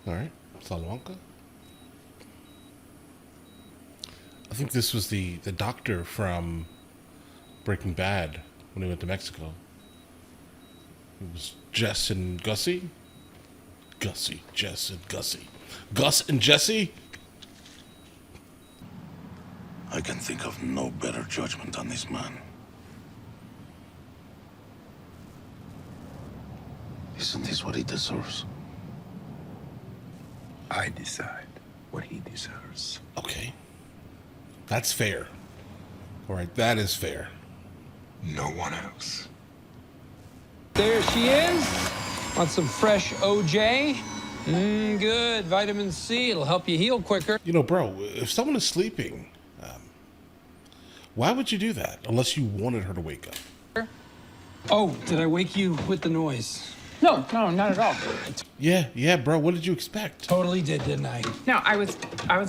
All right. Salamanca. I think this was the doctor from Breaking Bad when he went to Mexico. It was Jess and Gussie. Jess and Gussie. Gus and Jesse? I can think of no better judgment on this man. Isn't this what he deserves? I decide what he deserves. Okay. That's fair. All right, that is fair. No one else. There she is. Want some fresh OJ? Good. Vitamin C. It'll help you heal quicker. You know, bro, if someone is sleeping, why would you do that? Unless you wanted her to wake up. Oh, did I wake you with the noise? No, not at all. Yeah, bro. What did you expect? Totally didn't I? No, I was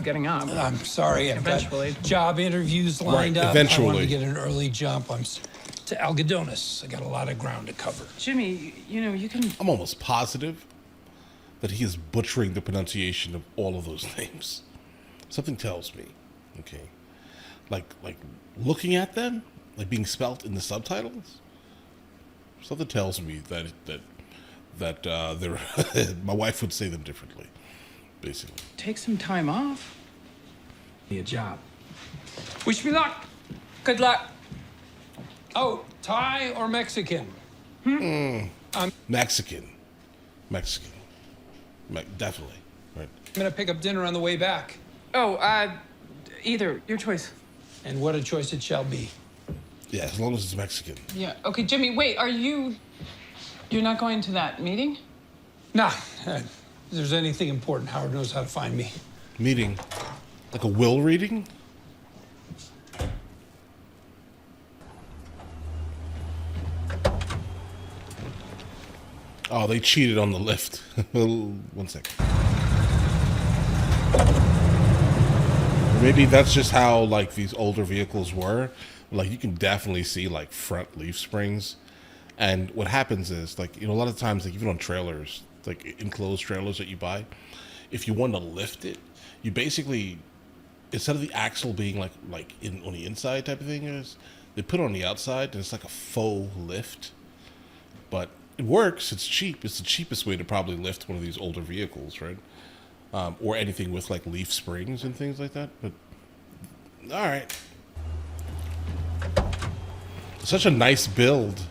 getting up. I'm sorry. I've Eventually. got job interviews lined up. eventually. I wanted to get an early jump. I'm to Algodones. I got a lot of ground to cover. Jimmy, you can. I'm almost positive that he is butchering the pronunciation of all of those names. Something tells me, okay, like looking at them, like being spelt in the subtitles. Something tells me that they're my wife would say them differently, basically. Take some time off. Be a job. Wish me luck. Good luck. Oh, Thai or Mexican? Mexican. Definitely, right? I'm gonna pick up dinner on the way back. Oh, either. Your choice. And what a choice it shall be. Yeah, as long as it's Mexican. Yeah. Okay, Jimmy, wait, you're not going to that meeting? Nah, if there's anything important, Howard knows how to find me. Meeting, like a will reading. Oh, they cheated on the lift. 1 second. Maybe that's just how like these older vehicles were. Like you can definitely see like front leaf springs, and what happens is like a lot of times like even on trailers, like enclosed trailers that you buy, if you want to lift it, you basically instead of the axle being like in on the inside type of thing is they put it on the outside and it's like a faux lift, but it works. It's cheap. It's the cheapest way to probably lift one of these older vehicles, right? Or anything with like leaf springs and things like that. But all right, such a nice build.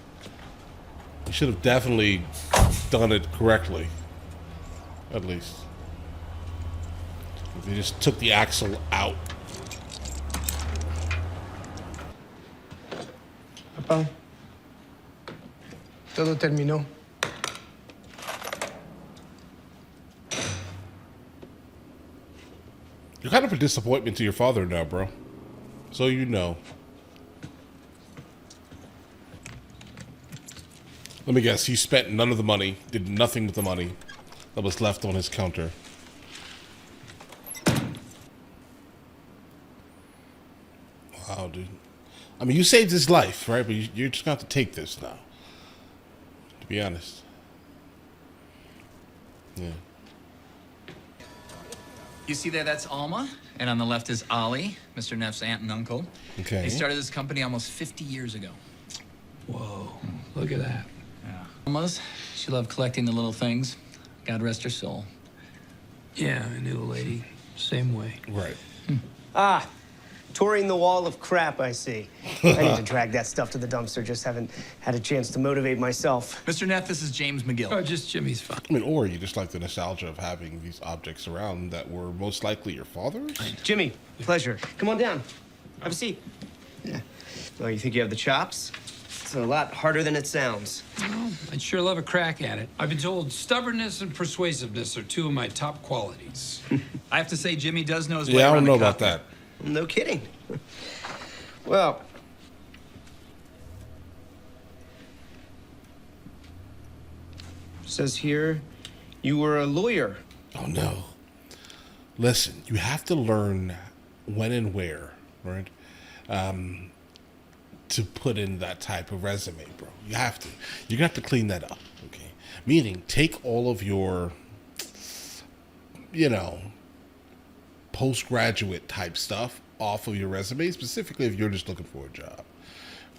You should have definitely done it correctly, at least. They just took the axle out. Papá, todo terminó. You're kind of a disappointment to your father now, bro. So you know. Let me guess, he spent none of the money, did nothing with the money that was left on his counter. Wow, dude. I mean, you saved his life, right? But you're just going to have to take this now. To be honest. Yeah. You see there, that's Alma, and on the left is Ollie, Mr. Neff's aunt and uncle. Okay. They started this company almost 50 years ago. Whoa, look at that. Yeah. Alma's, she loved collecting the little things. God rest her soul. Yeah, I knew a lady. Same way. Right. Ah, touring the wall of crap, I see. I need to drag that stuff to the dumpster. Just haven't had a chance to motivate myself. Mr. Neff, this is James McGill. Oh, just Jimmy's fine. I mean, or you just like the nostalgia of having these objects around that were most likely your father's? Jimmy, pleasure. Come on down. Have a seat. Yeah. Well, you think you have the chops? It's a lot harder than it sounds. Well, I'd sure love a crack at it. I've been told stubbornness and persuasiveness are two of my top qualities. I have to say, Jimmy does know his way Yeah, I around don't know the about cockpit. that. No kidding. Well, says here you were a lawyer. Oh, no. Listen, you have to learn when and where, right? To put in that type of resume, bro. You have to. You're going to have to clean that up, okay? Meaning, take all of your you know, postgraduate type stuff off of your resume, specifically if you're just looking for a job.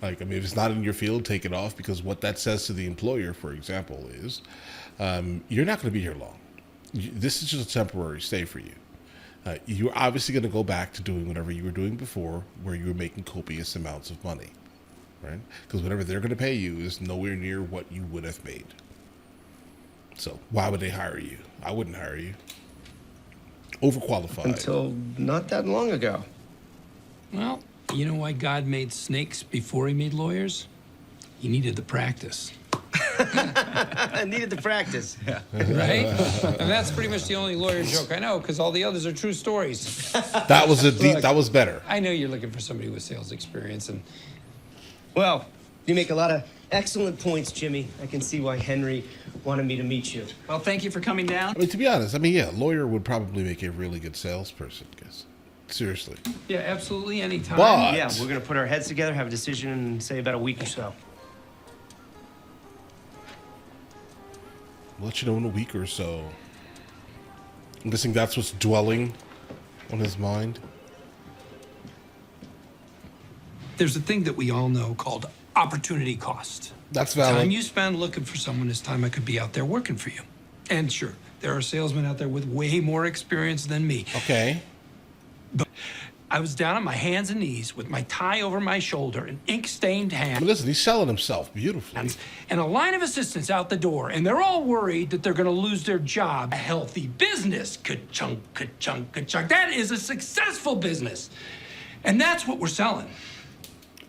Like, I mean, if it's not in your field, take it off, because what that says to the employer, for example, is you're not going to be here long. This is just a temporary stay for you. You're obviously going to go back to doing whatever you were doing before, where you were making copious amounts of money, right? Because whatever they're going to pay you is nowhere near what you would have made. So why would they hire you? I wouldn't hire you. Overqualified. Until not that long ago. Well, you know why God made snakes before he made lawyers? He needed the practice. I needed the practice. Yeah. Right? And that's pretty much the only lawyer joke I know, because all the others are true stories. That was that was better. I know you're looking for somebody with sales experience, and Well, you make a lot of excellent points, Jimmy. I can see why Henry wanted me to meet you. Well, thank you for coming down. I mean, to be honest, I mean, yeah, lawyer would probably make a really good salesperson, guys. Seriously. yeah, absolutely anytime. But Yeah, we're gonna put our heads together, have a decision in, say, about a week or so. we'll let you know in a week or so. I'm guessing that's what's dwelling on his mind. There's a thing that we all know called opportunity cost. That's The time valid. you spend looking for someone is time I could be out there working for you. And sure, there are salesmen out there with way more experience than me. Okay. I was down on my hands and knees with my tie over my shoulder and ink-stained I hands. mean, listen, he's selling himself beautifully. And a line of assistants out the door, and they're all worried that they're gonna lose their job. A healthy business, ka-chunk, ka-chunk, ka-chunk. That is a successful business. And that's what we're selling.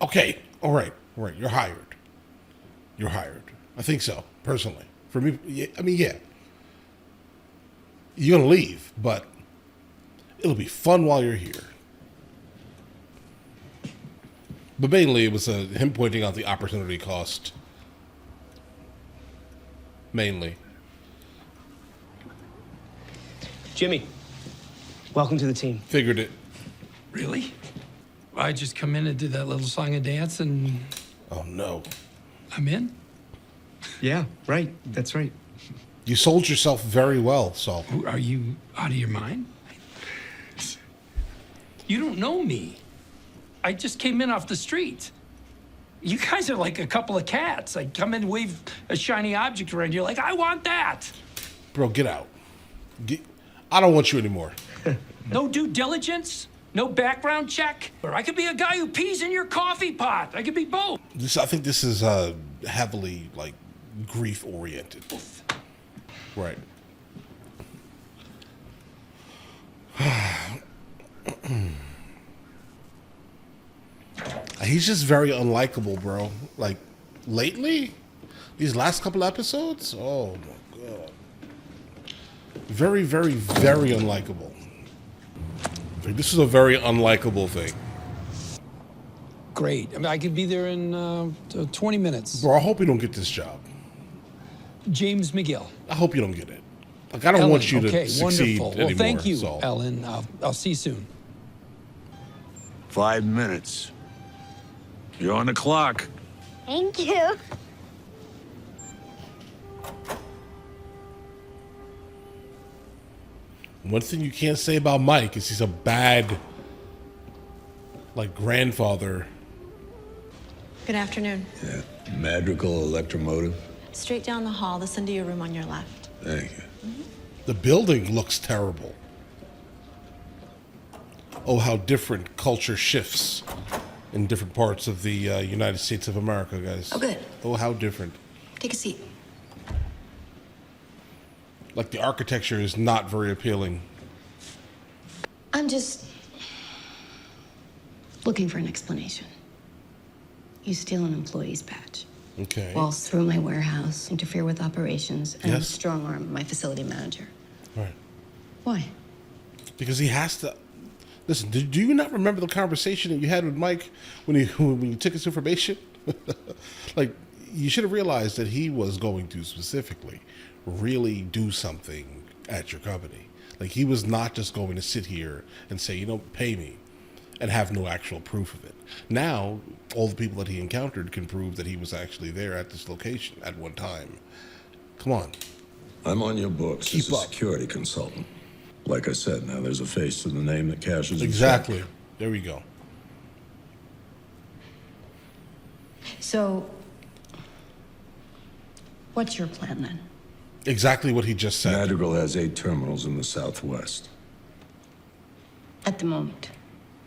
Okay. All right. You're hired. You're hired. I think so, personally. For me, yeah, I mean, yeah. You're going to leave, but it'll be fun while you're here. But mainly it was him pointing out the opportunity cost. Mainly. Jimmy, welcome to the team. Figured it. Really? I just come in and did that little song and dance, and Oh, no. I'm in? Yeah, right. That's right. You sold yourself very well, Saul. Are you out of your mind? You don't know me. I just came in off the street. You guys are like a couple of cats. I come in, wave a shiny object around you, like, I want that. Bro, get out. I don't want you anymore. No due diligence, no background check. Or I could be a guy who pees in your coffee pot. I could be both. I think this is heavily, like, grief-oriented. Right. He's just very unlikable, bro. Like, lately? These last couple episodes? Oh, my God. Very, very, very unlikable. This is a very unlikable thing. Great. I mean, I could be there in 20 minutes. Bro, I hope you don't get this job. James McGill. I hope you don't get it. Like, I don't Ellen, want you to okay, succeed wonderful. anymore. Well, thank you, Saul. Ellen. I'll see you soon. 5 minutes. You're on the clock. Thank you. One thing you can't say about Mike is he's a bad, like, grandfather. Good afternoon. Yeah. Madrigal Electromotive. Straight down the hall, this into your room on your left. Thank you. The building looks terrible. Oh, how different culture shifts in different parts of the United States of America, guys. Oh, good. Oh, how different. Take a seat. Like, the architecture is not very appealing. I'm just looking for an explanation. You steal an employee's badge. Okay. Waltz through my warehouse, interfere with operations, and Yes. strong arm my facility manager. Right. Why? Because he has to. Listen, do you not remember the conversation that you had with Mike when you took his information? Like, you should have realized that he was going to specifically really do something at your company. Like, he was not just going to sit here and say, pay me, and have no actual proof of it. Now, all the people that he encountered can prove that he was actually there at this location at one time. Come on. I'm on your books Keep as a up. security consultant. Like I said, now there's a face to the name that cashes the check. Exactly. There we go. So, what's your plan then? Exactly what he just said. Madrigal has 8 terminals in the Southwest. At the moment,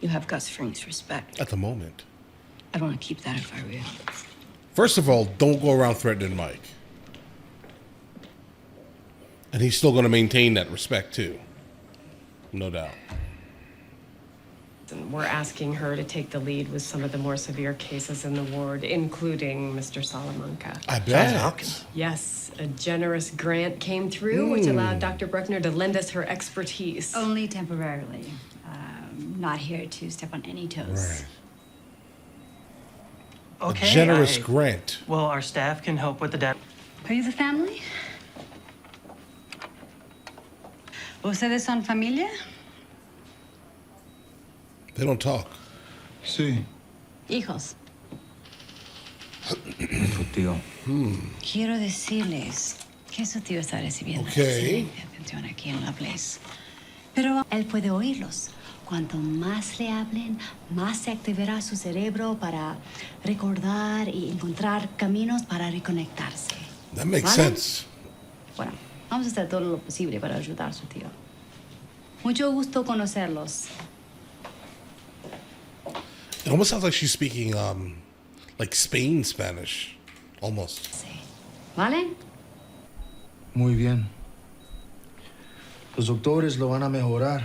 you have Gus Fring's respect. At the moment. I'd want to keep that if I were you. First of all, don't go around threatening Mike. And he's still going to maintain that respect, too. No doubt. And we're asking her to take the lead with some of the more severe cases in the ward, including Mr. Salamanca. I bet. Yes, a generous grant came through, which allowed Dr. Bruckner to lend us her expertise. Only temporarily. Not here to step on any toes. Right. Okay. A generous grant. Well, our staff can help with the debt. Are you the family? ¿Ustedes son familia? They don't talk. Sí. Hijos. Tu tío. Quiero decirles que su tío está recibiendo Ok. excelente atención aquí en la place. Pero él puede oírlos. Cuanto más le hablen, más se activará su cerebro para recordar y encontrar caminos para reconectarse. That makes ¿Vale? sense. Bueno, vamos a hacer todo lo posible para ayudar a su tío. Mucho gusto conocerlos. It almost sounds like she's speaking, like Spain Spanish. Almost. Sí. ¿Vale? Muy bien. Los doctores lo van a mejorar.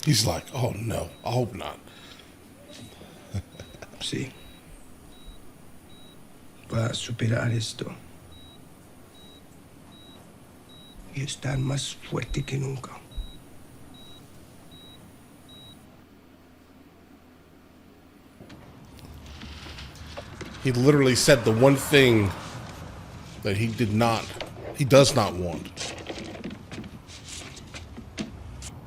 He's like, oh no, I hope not. Sí. Va a superar esto. Y estar más fuerte que nunca. He literally said the one thing that he does not want.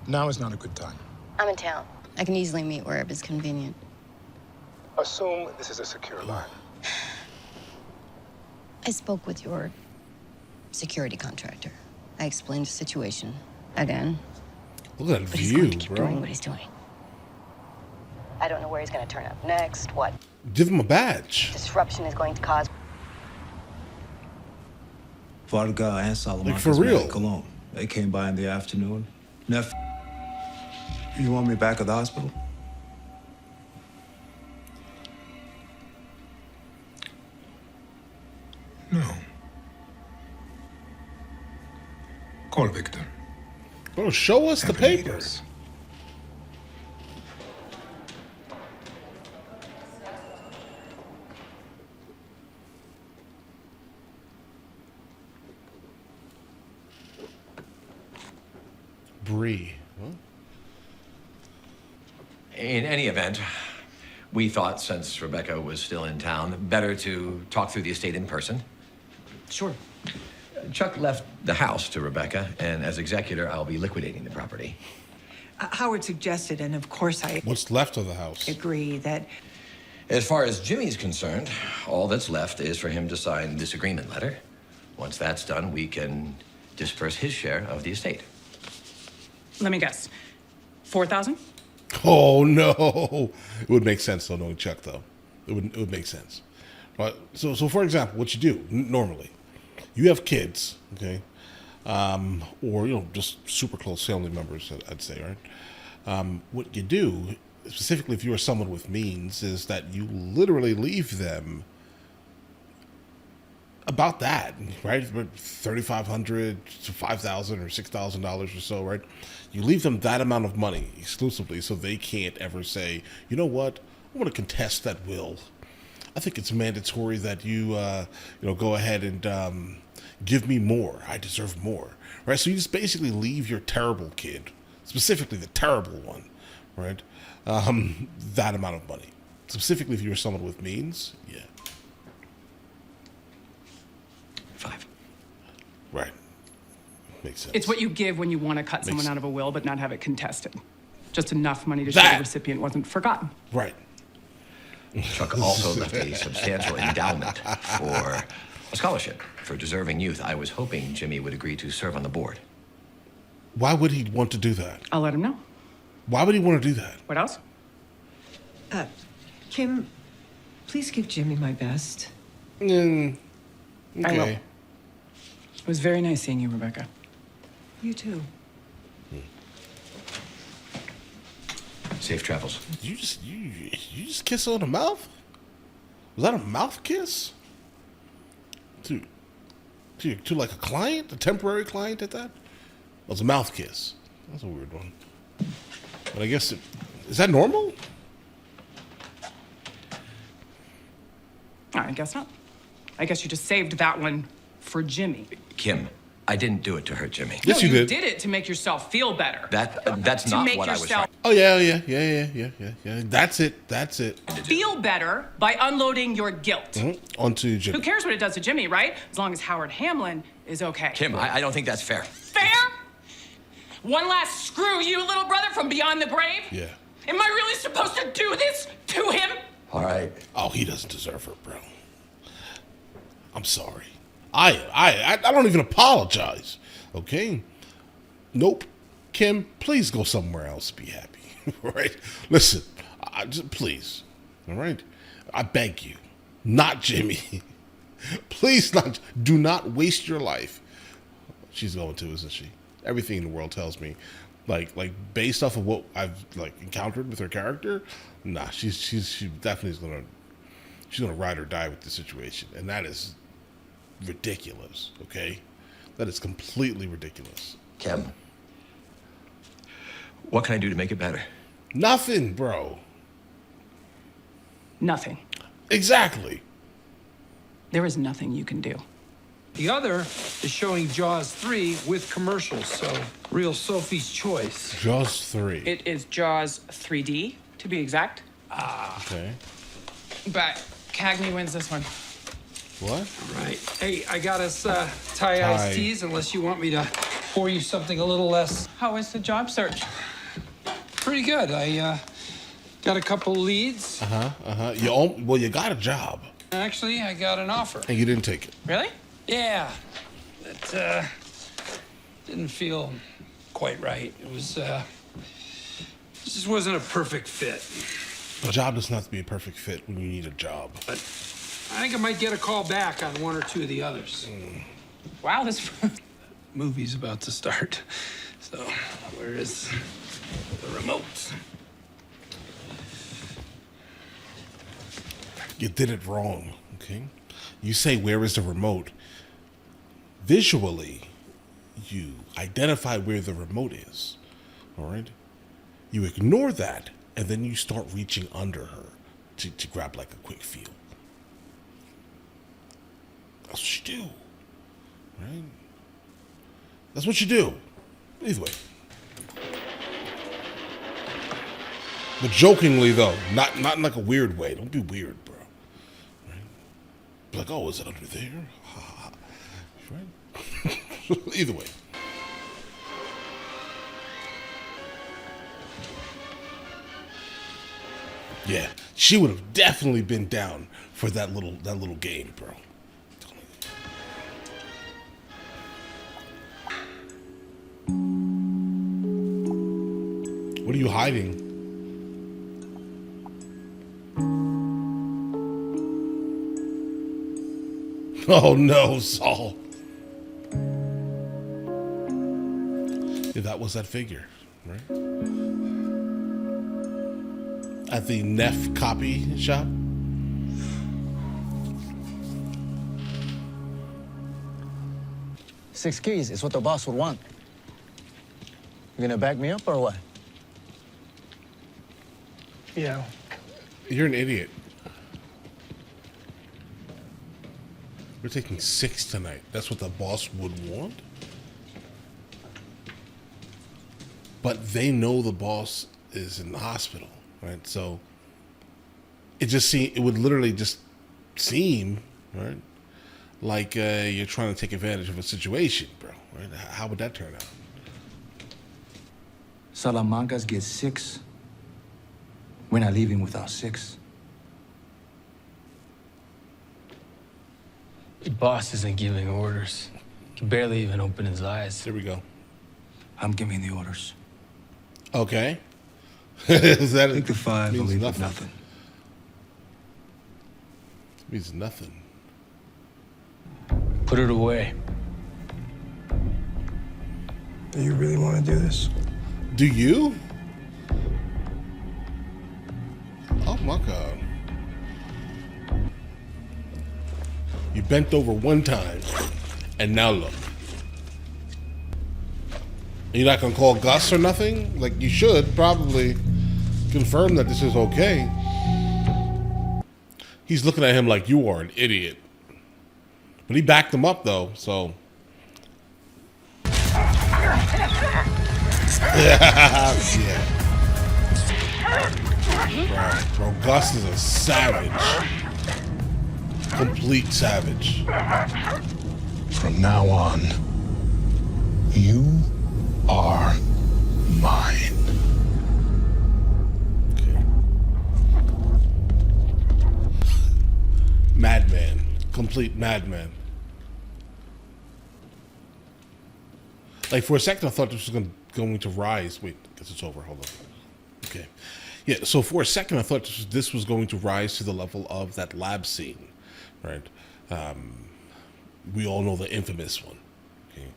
Now is not a good time. I'm in town. I can easily meet wherever is convenient. Assume this is a secure line. I spoke with your security contractor. I explained the situation. Again. Look at that But he's going view, to keep bro. doing what he's doing. I don't know where he's going to turn up next, what Give him a badge. disruption is going to cause. Varga and Salamanca. Like, for real. Cologne. They came by in the afternoon. Neff, you want me back at the hospital? No. Call Victor. Bro, show us the Have him meet paper. us. Bree. In any event, we thought since Rebecca was still in town, better to talk through the estate in person. Sure. Chuck left the house to Rebecca, and as executor, I'll be liquidating the property. Howard suggested, and of course I What's left of the house? agree, that As far as Jimmy's concerned, all that's left is for him to sign this agreement letter. Once that's done, we can disperse his share of the estate. Let me guess. 4,000? Oh no! It would make sense though, knowing Chuck though. It would make sense. But so for example, what you do normally, you have kids, okay, or just super close family members, I'd say, right? What you do, specifically if you are someone with means, is that you literally leave them about that, right? $3,500 to $5,000 or $6,000 or so, right? You leave them that amount of money exclusively, so they can't ever say, you know what, I want to contest that will. I think it's mandatory that you, go ahead and give me more. I deserve more, right? So you just basically leave your terrible kid, specifically the terrible one, right? That amount of money. Specifically, if you're someone with means, yeah. 5. Right. Makes sense. It's what you give when you want to cut someone out of a will but not have it contested. Just enough money to show That. the recipient wasn't forgotten. Right. Chuck also left a substantial endowment for a scholarship for deserving youth. I was hoping Jimmy would agree to serve on the board. Why would he want to do that? I'll let him know. Why would he want to do that? What else? Kim, please give Jimmy my best. Okay. I will. It was very nice seeing you, Rebecca. You too. Safe travels. You just kiss her on the mouth? Was that a mouth kiss? To like a client, a temporary client at that? It was a mouth kiss. That's a weird one. But I guess is that normal? I guess not. I guess you just saved that one for Jimmy. Kim, I didn't do it to hurt Jimmy. Yes, no, you did. did it to make yourself feel better. That's To not make what I was yourself- trying. Oh yeah. That's it. Feel better by unloading your guilt. Onto Jimmy. Who cares what it does to Jimmy, right? As long as Howard Hamlin is okay. Kim, I don't think that's fair. Fair? One last screw you, little brother, from beyond the grave? Yeah. Am I really supposed to do this to him? All right. Oh, he doesn't deserve her, bro. I'm sorry. I don't even apologize. Okay? Nope. Kim, please go somewhere else. Be happy. All right? Listen, please. All right? I beg you. Not Jimmy. Please not. Do not waste your life. She's going to, isn't she? Everything in the world tells me, like based off of what I've encountered with her character, nah, she definitely is she's gonna ride or die with the situation, and that is ridiculous. Okay, that is completely ridiculous. Kim, what can I do to make it better? Nothing, bro. Nothing. Exactly. There is nothing you can do. The other is showing Jaws 3 with commercials, so real Sophie's choice. Jaws 3. It is Jaws 3D, to be exact. Okay. But Cagney wins this one. What? Right. Hey, I got us Thai iced teas, unless you want me to pour you something a little less. How is the job search? Pretty good. I got a couple leads. You got a job. Actually, I got an offer. And you didn't take it. Really? Yeah. That didn't feel quite right. It was it just wasn't a perfect fit. A job doesn't have to be a perfect fit when you need a job. But I think I might get a call back on one or two of the others. Wow, this movie's about to start. So, where is the remote? You did it wrong, okay? You say, where is the remote? Visually, you identify where the remote is, all right? You ignore that, and then you start reaching under her to grab like a quick feel. That's what you do, right? That's what you do. Either way. But jokingly, though, not in like a weird way. Don't be weird, bro. Right? Like, oh, is it under there? Right? Either way. Yeah, she would have definitely been down for that little game, bro. What are you hiding? Oh no, Saul. Yeah, that was that figure, right? At the Neff copy shop. Six keys is what the boss would want. You gonna back me up or what? Yeah. You're an idiot. We're taking 6 tonight. That's what the boss would want. But they know the boss is in the hospital, right? So it would literally just seem, right, like you're trying to take advantage of a situation, bro. Right? How would that turn out? Salamancas get 6. We're not leaving without 6. The boss isn't giving orders. He can barely even open his eyes. There we go. I'm giving the orders. Okay. Is that Take the 5 and leave nothing. with nothing. Means nothing. Put it away. Do you really want to do this? Do you? Oh my God. You bent over one time, and now look. You're not gonna call Gus or nothing? Like, you should probably confirm that this is okay. He's looking at him like you are an idiot. But he backed him up though, so. Yeah. Bro, Gus is a savage. Complete savage. From now on, you are mine. Okay. Madman. Complete madman. Like, for a second, I thought this was going to rise. Wait, I guess it's over. Hold on. Okay. Yeah, so for a second, I thought this was going to rise to the level of that lab scene, right? We all know the infamous one, okay?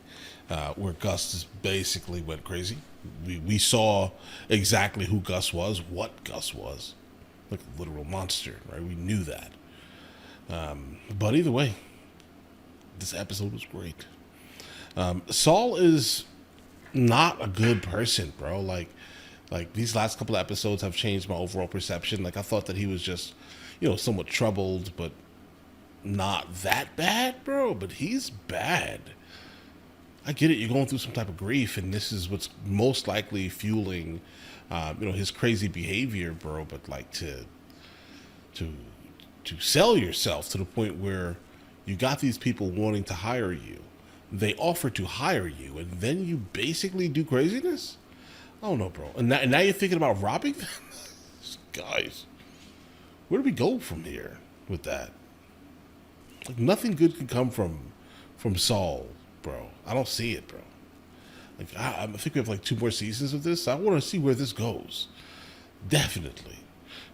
Where Gus just basically went crazy. We saw exactly who Gus was, what Gus was. Like a literal monster, right? We knew that. But either way, this episode was great. Saul is not a good person, bro. Like these last couple of episodes have changed my overall perception. Like, I thought that he was just, somewhat troubled, but not that bad, bro. But he's bad. I get it. You're going through some type of grief, and this is what's most likely fueling, his crazy behavior, bro. But like to sell yourself to the point where you got these people wanting to hire you. They offer to hire you, and then you basically do craziness? I don't know, bro. And now you're thinking about robbing them? Guys, where do we go from here with that? Like, nothing good can come from Saul, bro. I don't see it, bro. Like, I think we have like 2 more seasons of this. I want to see where this goes. Definitely.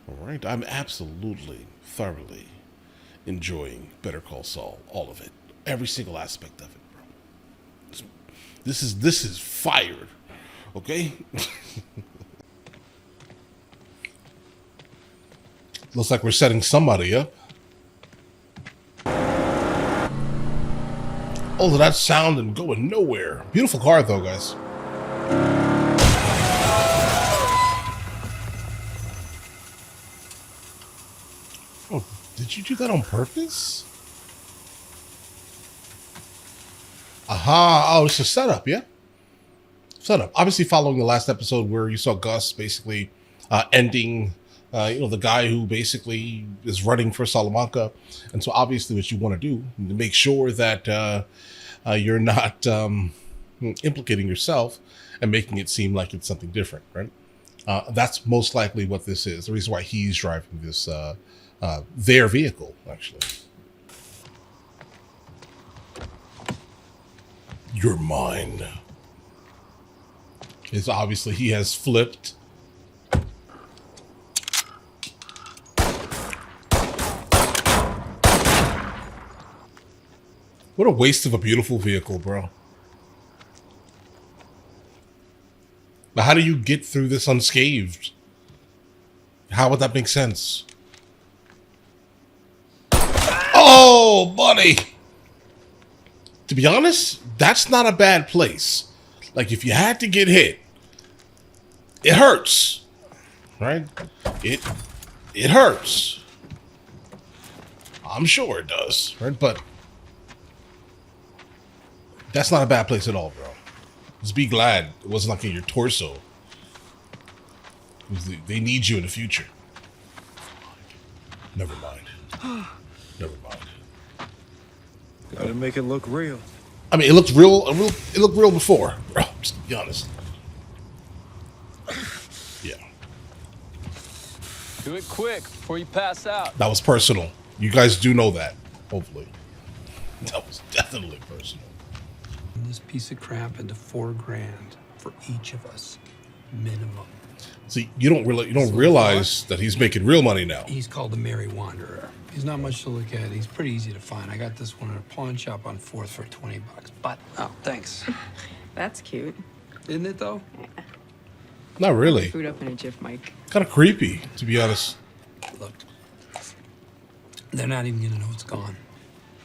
All right? I'm absolutely, thoroughly enjoying Better Call Saul. All of it. Every single aspect of it. This is fired, okay? Looks like we're setting somebody up. Oh, that sound and going nowhere. Beautiful car though, guys. Oh, did you do that on purpose? Aha. Oh, it's a setup, yeah? Setup. Obviously following the last episode where you saw Gus basically ending, the guy who basically is running for Salamanca. And so obviously what you want to do to make sure that you're not implicating yourself and making it seem like it's something different, right? That's most likely what this is. The reason why he's driving this, their vehicle, actually. You're mine. It's obviously he has flipped. What a waste of a beautiful vehicle, bro. But how do you get through this unscathed? How would that make sense? Oh, buddy. To be honest, that's not a bad place. Like, if you had to get hit, it hurts, right? It hurts. I'm sure it does, right? But that's not a bad place at all, bro. Just be glad it wasn't like in your torso. They need you in the future. Never mind. Never mind. Gotta make it look real. I mean, it looked real. It looked real before, bro. Just to be honest. Yeah. Do it quick before you pass out. That was personal. You guys do know that, hopefully. That was definitely personal. This piece of crap into $4,000 for each of us, minimum. See, you don't realize that he's making real money now. He's called the Merry Wanderer. He's not much to look at. He's pretty easy to find. I got this one at a pawn shop on 4th for $20. But thanks. That's cute. Isn't it though? Not really. Food up in a jiff, Mike. Kind of creepy, to be honest. Look, they're not even gonna know it's gone.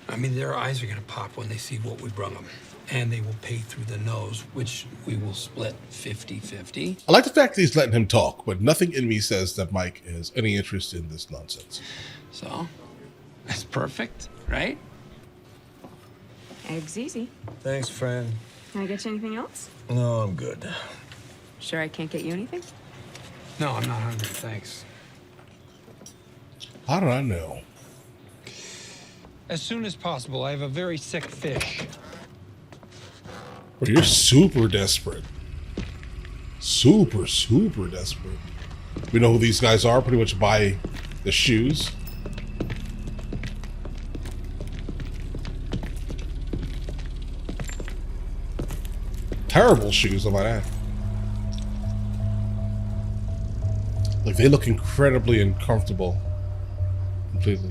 I mean, their eyes are gonna pop when they see what we brung them. And they will pay through the nose, which we will split 50-50. I like the fact that he's letting him talk, but nothing in me says that Mike has any interest in this nonsense. So, that's perfect, right? Eggs easy. Thanks, friend. Can I get you anything else? No, I'm good. Sure I can't get you anything? No, I'm not hungry, thanks. How did I know? As soon as possible, I have a very sick fish. But you're super desperate. Super desperate. We know who these guys are, pretty much by the shoes. Terrible shoes, I might add. Like, they look incredibly uncomfortable. Completely.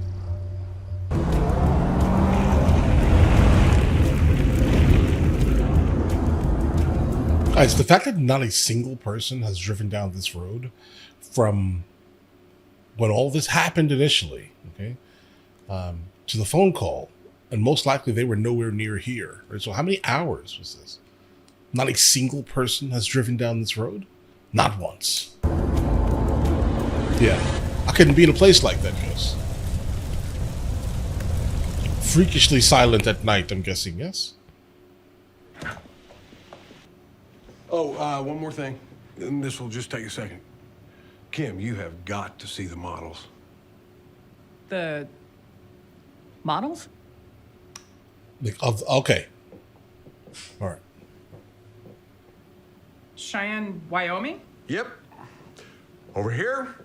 Guys, the fact that not a single person has driven down this road from when all this happened initially, okay, to the phone call, and most likely they were nowhere near here. Right? So how many hours was this? Not a single person has driven down this road? Not once. Yeah, I couldn't be in a place like that, Gus. Freakishly silent at night, I'm guessing, yes? Oh, one more thing. And this will just take a second. Kim, you have got to see the models. The models? Like, okay. All right. Cheyenne, Wyoming? Yep. Over here,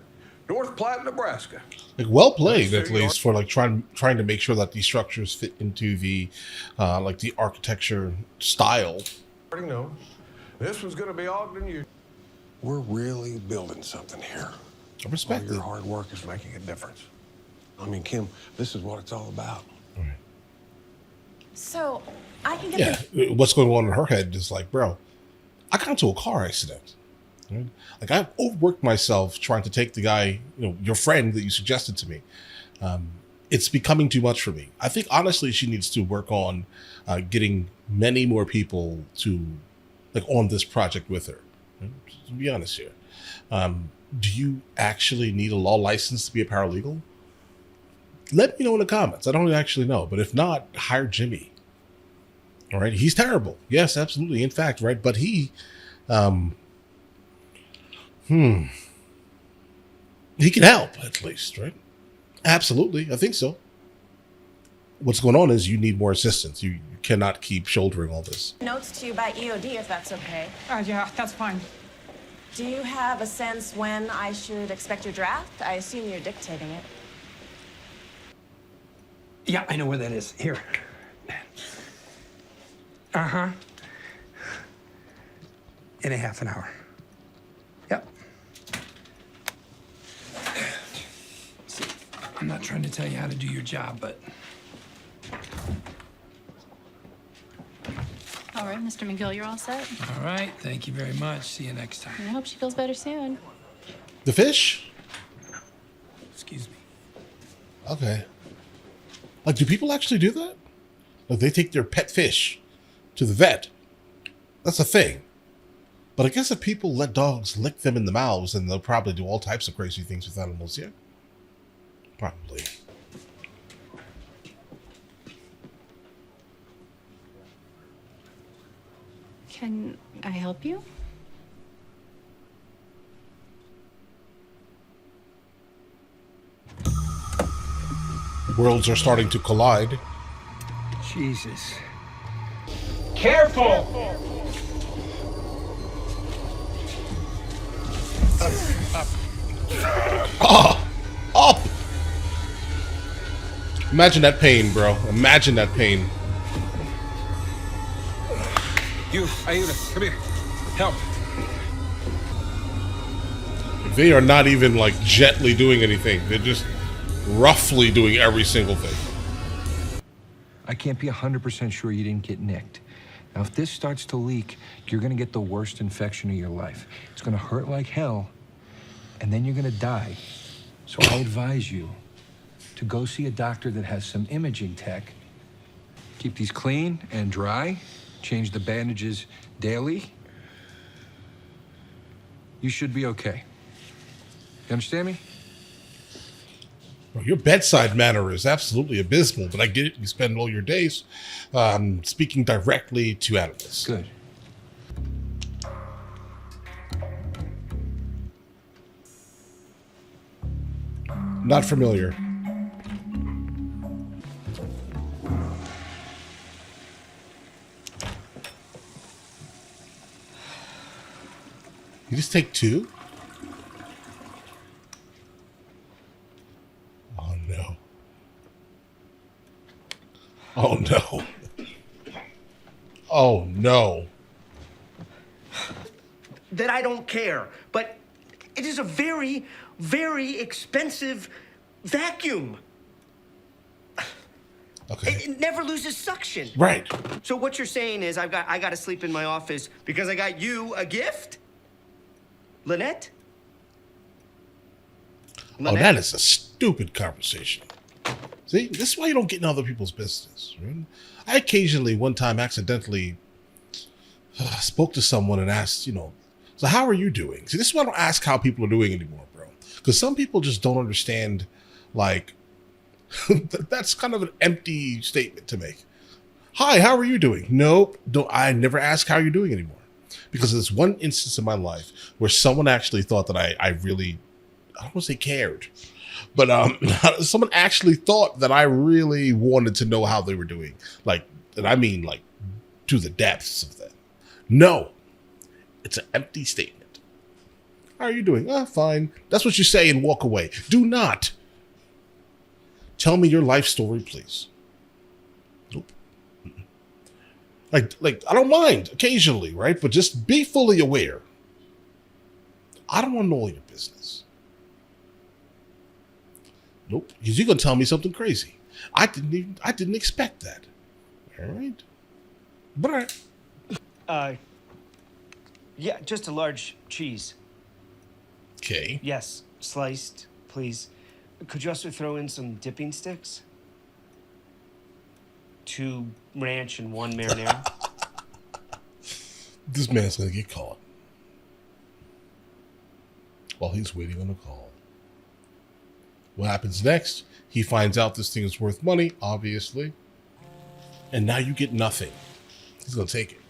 North Platte, Nebraska. Like, well played, at least, for like trying to make sure that these structures fit into the like the architecture style. Already know. This one's going to be Ogden. We're really building something here. I respect All your hard work is making a difference. I mean, Kim, this is what it's all about. So, I can get Yeah, what's going on in her head is like, bro, I got into a car accident. Right? Like, I've overworked myself trying to take the guy, your friend that you suggested to me. It's becoming too much for me. I think, honestly, she needs to work on getting many more people to, like, on this project with her. Right? To be honest here. Do you actually need a law license to be a paralegal? Let me know in the comments. I don't actually know. But if not, hire Jimmy. All right. He's terrible. Yes, absolutely. In fact, right. But he can help at least, right? Absolutely. I think so. What's going on is you need more assistance. You cannot keep shouldering all this. notes to you by EOD, if that's okay. Yeah, that's fine. Do you have a sense when I should expect your draft? I assume you're dictating it. Yeah, I know where that is. Here. Uh-huh. In a half an hour. Yep. See, I'm not trying to tell you how to do your job, but... All right, Mr. McGill, you're all set. All right, thank you very much. See you next time. I hope she feels better soon. The fish? Excuse me. Okay. Like, do people actually do that? Like, they take their pet fish to the vet. That's a thing. But I guess if people let dogs lick them in the mouths, then they'll probably do all types of crazy things with animals, yeah? Probably. Can I help you? Worlds are starting to collide. Jesus. Careful! Up! Imagine that pain, bro. Imagine that pain. You, Aida, come here. Help. They are not even like gently doing anything. They're just roughly doing every single thing. I can't be 100% sure you didn't get nicked. Now, if this starts to leak, you're gonna get the worst infection of your life. It's gonna hurt like hell, and then you're gonna die. So I advise you to go see a doctor that has some imaging tech. Keep these clean and dry. Change the bandages daily. You should be okay. You understand me? Well, your bedside manner is absolutely abysmal, but I get it. You spend all your days speaking directly to animals. Good. Not familiar. You just take 2? Oh no. Oh no. Oh no. That I don't care, but it is a very, very expensive vacuum. Okay. It never loses suction. Right. So what you're saying is I got to sleep in my office because I got you a gift? Lynette? Oh, that is a stupid conversation. See, this is why you don't get in other people's business. Right? I occasionally, one time, accidentally spoke to someone and asked, so how are you doing? See, this is why I don't ask how people are doing anymore, bro. Because some people just don't understand, like, that's kind of an empty statement to make. Hi, how are you doing? Nope, I never ask how you're doing anymore. Because there's one instance in my life where someone actually thought that I really, I don't want to say cared, but someone actually thought that I really wanted to know how they were doing. Like, and I mean like to the depths of them. No, it's an empty statement. How are you doing? Fine. That's what you say and walk away. Do not tell me your life story, please. Nope. Like I don't mind occasionally, right? But just be fully aware. I don't want to know all your business. Nope, because you're gonna tell me something crazy. I didn't expect that. All right, but all right. Yeah, just a large cheese. Okay. Yes, sliced, please. Could you also throw in some dipping sticks? 2 ranch and 1 marinara. This man's gonna get caught while he's waiting on a call. What happens next? He finds out this thing is worth money, obviously, and now you get nothing. He's gonna take it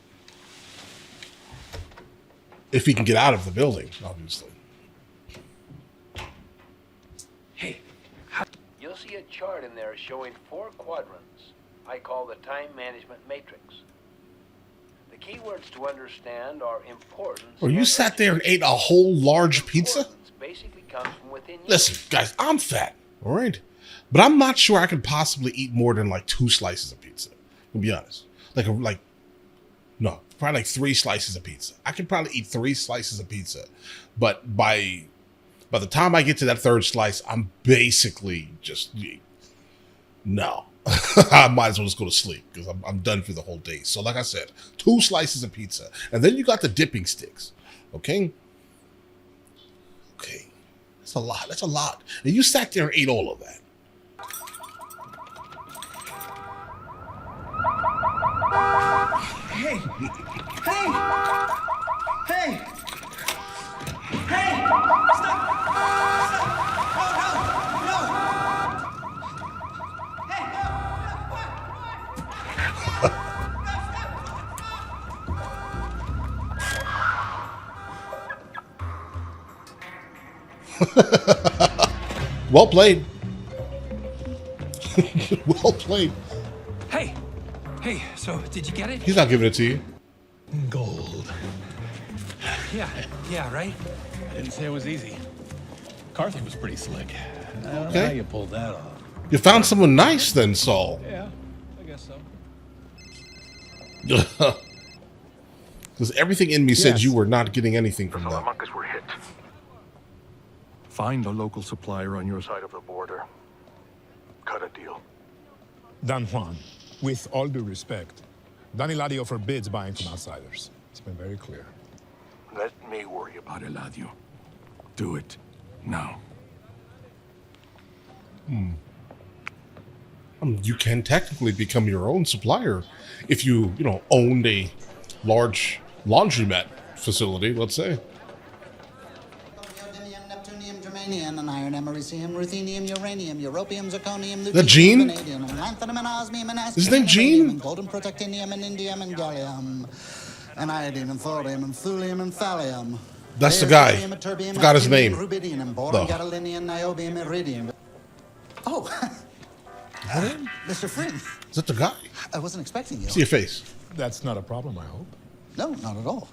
if he can get out of the building, obviously. Hey, you'll see a chart in there showing 4 quadrants I call the time management matrix. The keywords to understand are importance. Or you sat there and ate a whole large pizza? Basically comes from within you. Listen, guys, I'm fat, all right? But I'm not sure I could possibly eat more than like 2 slices of pizza. To be honest. No, probably like 3 slices of pizza. I can probably eat 3 slices of pizza. But by the time I get to that 3rd slice, I'm basically just, no. I might as well just go to sleep because I'm done for the whole day. So like I said, 2 slices of pizza. And then you got the dipping sticks. Okay? Okay. That's a lot. That's a lot. And you sat there and ate all of that. Hey! Hey! Hey! Hey! Stop! Oh, no! Well played. Well played. Hey, so did you get it? He's not giving it to you. Gold. Yeah, right? I didn't say it was easy. Carthy was pretty slick. I don't know Okay. how you pulled that off. You found someone nice then, Saul. Yeah, I guess so. Because everything in me said Yes. you were not getting anything from that. Salamancas were hit. Find a local supplier on your side of the border. Cut a deal. Don Juan, with all due respect, Don Eladio forbids buying from outsiders. It's been very clear. Let me worry about Eladio. Do it now. You can technically become your own supplier if you owned a large laundromat facility, let's say. Germanium, and iron, americium, ruthenium, uranium, europium, zirconium, That Gene? vanadium, lanthanum, and osmium, and Is his name Gene? and golden protactinium, and indium, and gallium, and iodine, and thorium, and thulium, and thallium. That's the guy. Terbium, and terbium, Forgot his actinium, name. rubidium, and boron, Though. gadolinium, niobium, iridium. Oh, Mr. Fring. Is that the guy? I wasn't expecting you. See your face. That's not a problem, I hope. No, not at all.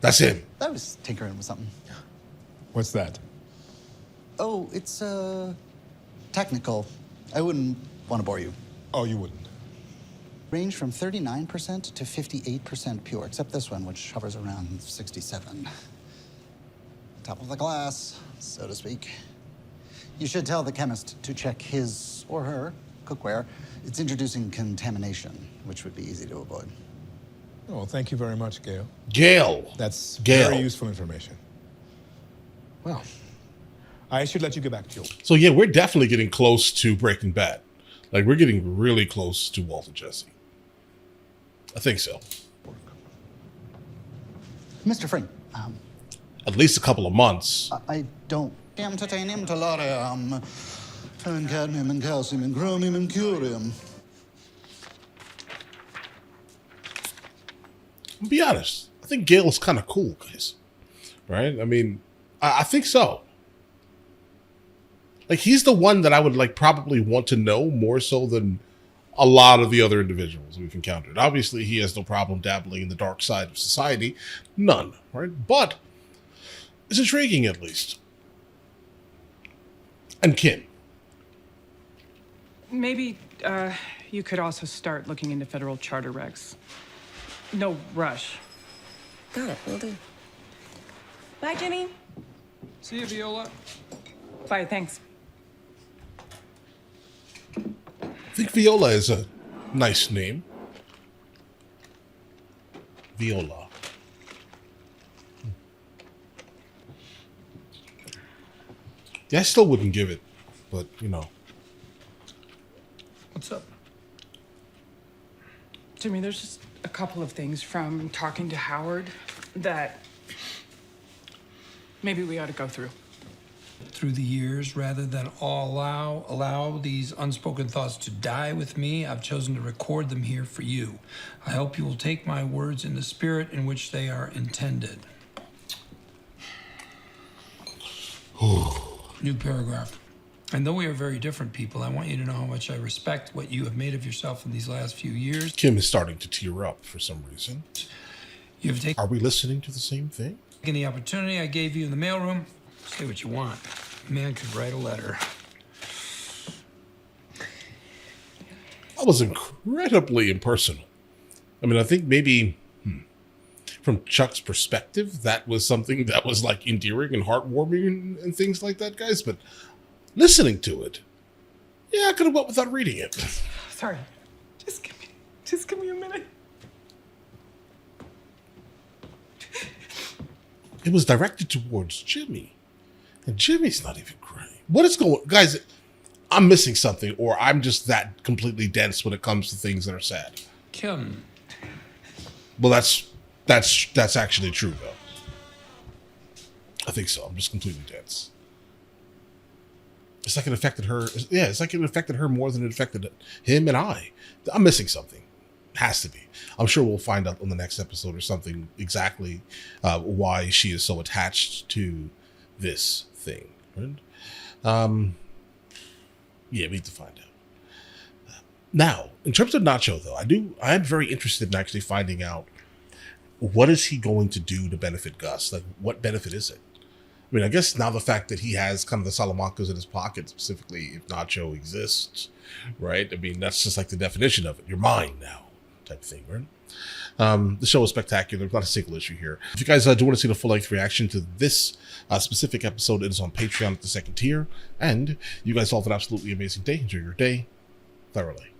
That's him. I was tinkering with something. What's that? Oh, it's technical. I wouldn't want to bore you. Oh, you wouldn't. Range from 39% to 58% pure, except this one, which hovers around 67. Top of the glass, so to speak. You should tell the chemist to check his or her cookware. It's introducing contamination, which would be easy to avoid. Oh, thank you very much, Gail. Gail. That's Gail. very useful information. Well, I should let you get back to you. So yeah, we're definitely getting close to Breaking Bad. Like we're getting really close to Walter Jesse. I think so. Mr. Fring, At least a couple of months. I don't... Titanium, tellurium, and cadmium, and calcium, and chromium, and curium. I'll be honest. I think Gail's kind of cool, guys. Right? I mean, I think so. Like he's the one that I would probably want to know more so than a lot of the other individuals we've encountered. Obviously, he has no problem dabbling in the dark side of society. None, right? But it's intriguing at least. And Kim. Maybe you could also start looking into federal charter regs. No rush. Got it, will do. Bye, Jimmy. See you, Viola. Bye, thanks. I think Viola is a nice name. Viola. Yeah, I still wouldn't give it, but What's up? Jimmy, there's just a couple of things from talking to Howard that maybe we ought to go through. Through the years, rather than allow these unspoken thoughts to die with me, I've chosen to record them here for you. I hope you will take my words in the spirit in which they are intended. New paragraph. And though we are very different people, I want you to know how much I respect what you have made of yourself in these last few years. Kim is starting to tear up for some reason. You've taken Are we listening to the same thing? the opportunity I gave you in the mailroom. Say what you want. A man could write a letter. That was incredibly impersonal. I mean, I think maybe from Chuck's perspective, that was something that was endearing and heartwarming and things like that, guys. But listening to it, yeah, I could have went without reading it. Sorry. Just give me a minute. It was directed towards Jimmy. And Jimmy's not even crying. What is going... Guys, I'm missing something, or I'm just that completely dense when it comes to things that are sad. Kim. Well, that's actually true, though. I think so. I'm just completely dense. It's like it affected her. Yeah, it's like it affected her more than it affected him and I. I'm missing something. Has to be. I'm sure we'll find out on the next episode or something exactly why she is so attached to this thing. Right? Yeah, we need to find out. Now, in terms of Nacho, though, I am very interested in actually finding out what is he going to do to benefit Gus. Like, what benefit is it? I I mean, I guess now the fact that he has kind of the Salamancas in his pocket, specifically if Nacho exists, right? I mean, that's just like the definition of it. You're mine now, type of thing, right? The show is spectacular. There's not a single issue here. If you guys do want to see the full-length reaction to this specific episode, it is on Patreon at the 2nd tier. And you guys all have an absolutely amazing day. Enjoy your day thoroughly.